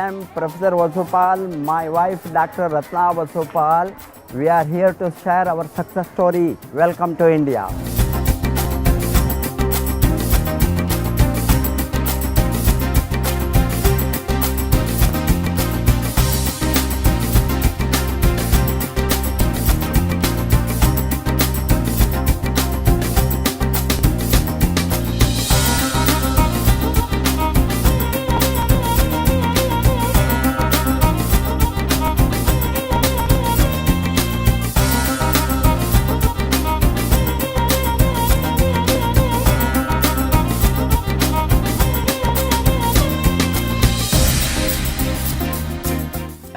am Professor Vasupal, my wife Dr. Ratna Vasupal. We are here to share our success story. Welcome to India.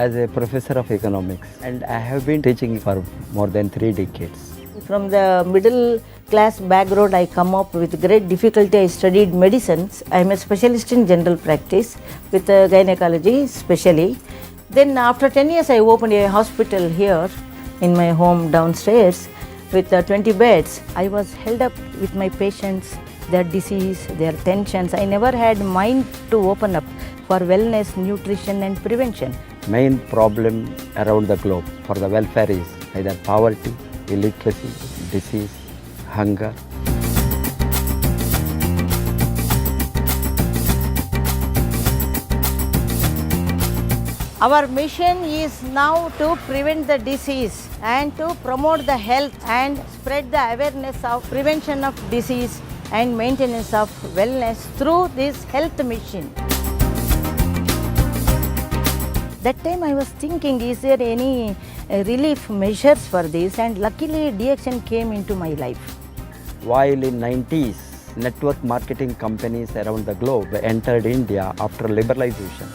As a professor of economics, and I have been teaching for more than 3 decades. From the middle class background, I come up with great difficulty. I studied medicine. I am a specialist in general practice with gynecology especially. Then after 10 years, I opened a hospital here in my home downstairs with 20 beds. I was held up with my patients, their disease, their tensions. I never had mind to open up for wellness, nutrition and prevention. Main problem around the globe for the welfare is either poverty, illiteracy, disease, hunger. Our mission is now to prevent the disease and to promote the health and spread the awareness of prevention of disease and maintenance of wellness through this health mission. That time I was thinking, is there any relief measures for this? And luckily DXN came into my life. While in 90s, network marketing companies around the globe entered India after liberalization,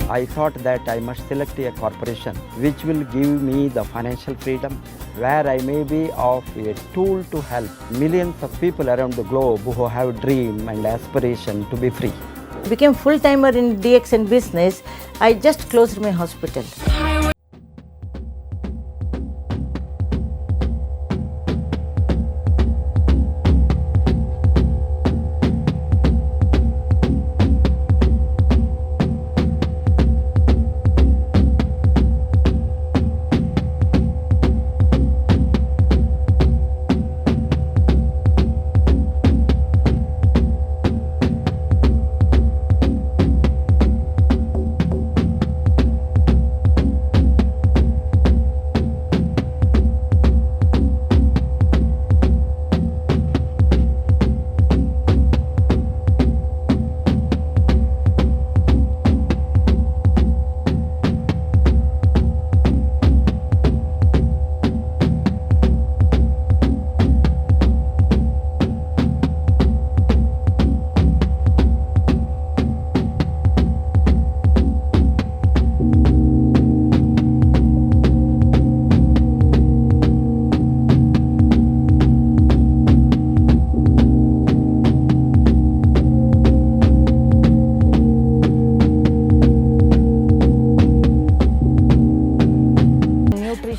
I thought that I must select a corporation which will give me the financial freedom, where I may be of a tool to help millions of people around the globe who have dream and aspiration to be free. Became full-timer in DXN business. I just closed my hospital.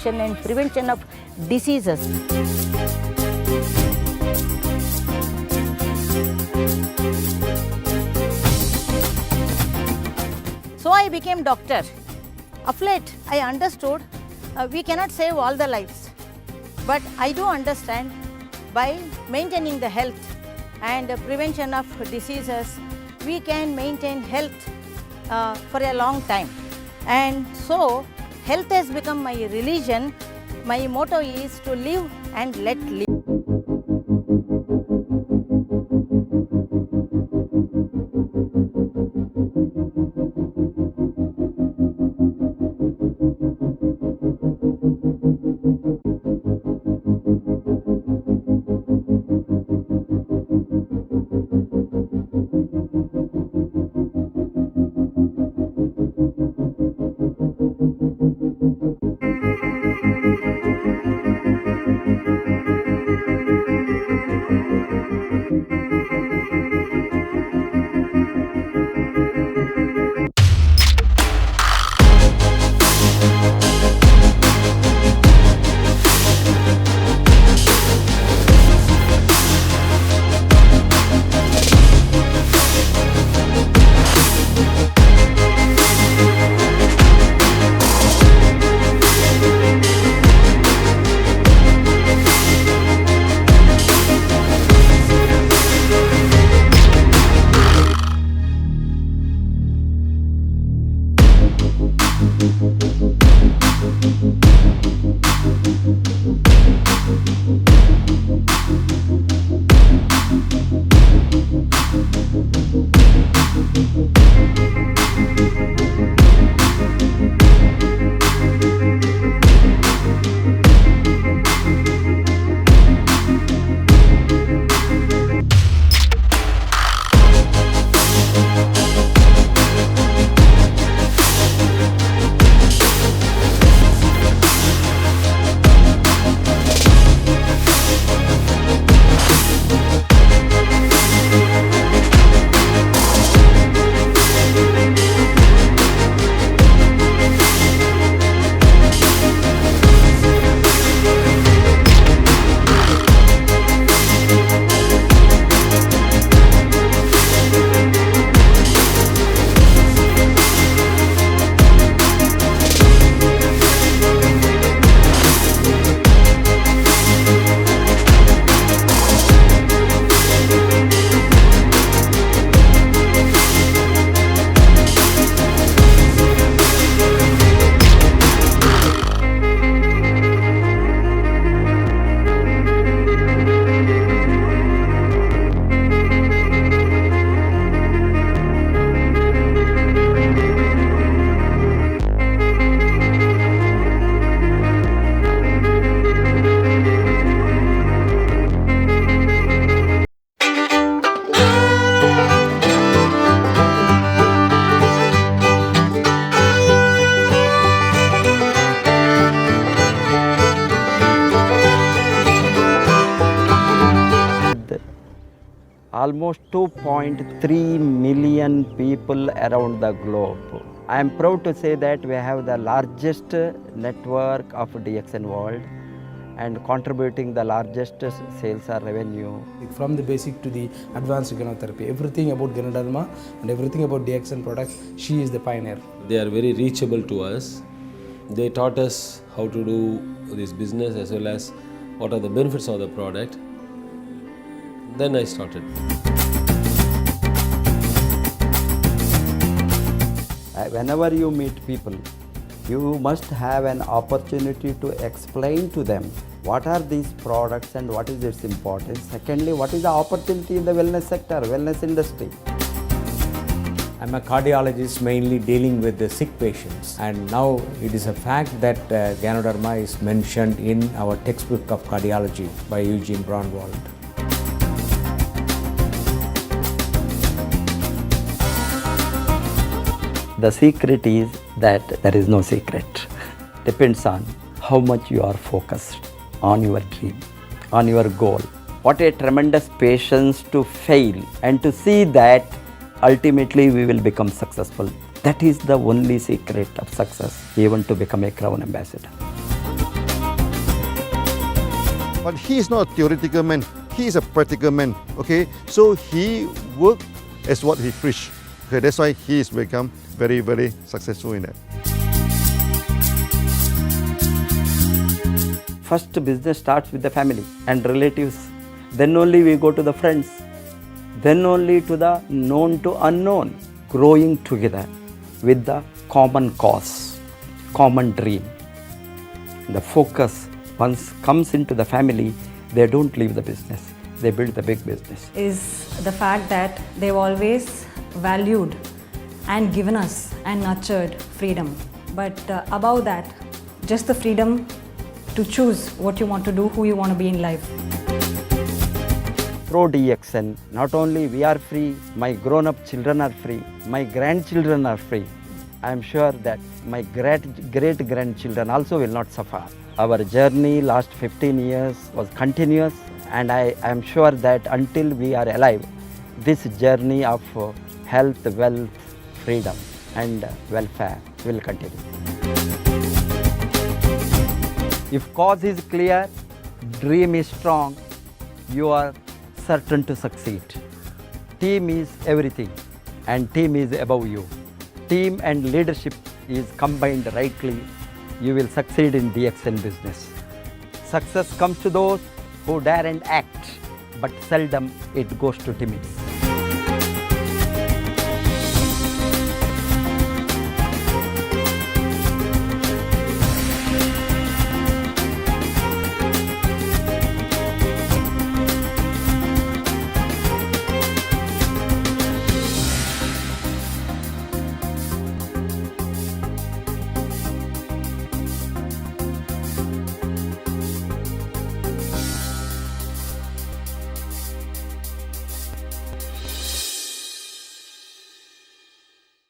And prevention of diseases. So I became doctor. Of late, I understood we cannot save all the lives, but I do understand by maintaining the health and prevention of diseases, we can maintain health for a long time. And so health has become my religion. My motto is to live and let live. almost 2.3 million people around the globe. I am proud to say that we have the largest network of DXN world and contributing the largest sales or revenue. From the basic to the advanced gynotherapy, everything about Ganoderma and everything about DXN products, she is the pioneer. They are very reachable to us. They taught us how to do this business as well as what are the benefits of the product. Then I started. Whenever you meet people, you must have an opportunity to explain to them what are these products and what is its importance. Secondly, what is the opportunity in the wellness sector, wellness industry. I'm a cardiologist mainly dealing with the sick patients, and now it is a fact that Ganoderma is mentioned in our textbook of cardiology by Eugene Braunwald. The secret is that there is no secret. Depends on how much you are focused on your dream, on your goal. What a tremendous patience to fail and to see that ultimately we will become successful. That is the only secret of success, even to become a Crown Ambassador. But he is not a theoretical man, he is a practical man, okay? So he worked as what he preached. Okay, that's why he is become very, very successful in that. First business starts with the family and relatives. Then only we go to the friends. Then only to the known to unknown. Growing together with the common cause, common dream. The focus once comes into the family, they don't leave the business. They build the big business. Is the fact that they've always valued and given us and nurtured freedom. But above that, just the freedom to choose what you want to do, who you want to be in life. Through DXN, not only we are free, my grown-up children are free, my grandchildren are free. I am sure that my great-grandchildren also will not suffer. Our journey last 15 years was continuous, and I am sure that until we are alive, this journey of health, wealth, freedom and welfare will continue. If cause is clear, dream is strong, you are certain to succeed. Team is everything and team is above you. Team and leadership is combined rightly, you will succeed in DXN business. Success comes to those who dare and act, but seldom it goes to timids.